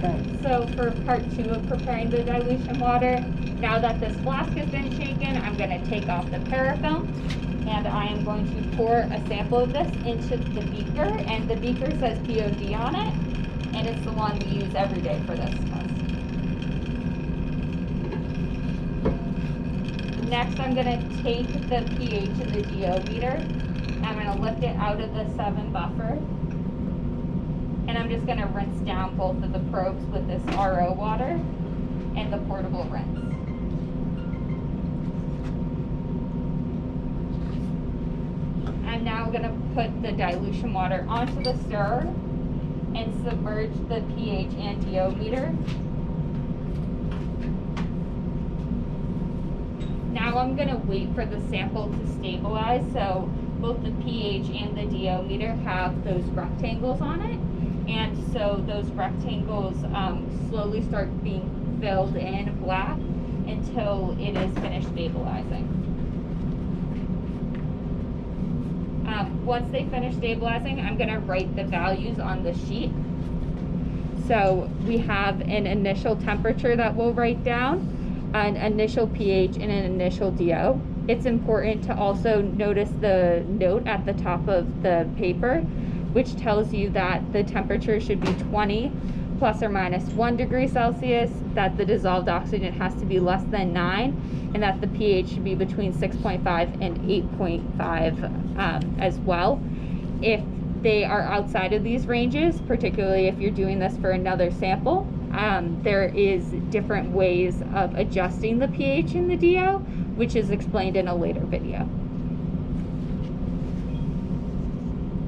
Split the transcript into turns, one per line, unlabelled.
Okay, so for part 2 of preparing the dilution water, now that this flask has been shaken, I'm going to take off the parafilm, and I am going to pour a sample of this into the beaker, and the beaker says BOD on it, and it's the one we use every day for this test. Next, I'm going to take the pH in the DO meter. I'm going to lift it out of the 7 buffer. And I'm just going to rinse down both of the probes with this RO water and the portable rinse. I'm now going to put the dilution water onto the stirrer and submerge the pH and DO meter. Now I'm going to wait for the sample to stabilize, so both the pH and the DO meter have those rectangles on it, and so those rectangles slowly start being filled in black until it is finished stabilizing. Once they finish stabilizing, I'm going to write the values on the sheet. So we have an initial temperature that we'll write down, an initial pH, and an initial DO. It's important to also notice the note at the top of the paper, which tells you that the temperature should be 20 plus or minus 1 degree Celsius, that the dissolved oxygen has to be less than 9, and that the pH should be between 6.5 and 8.5 as well. If they are outside of these ranges, particularly if you're doing this for another sample, there is different ways of adjusting the pH in the DO, which is explained in a later video.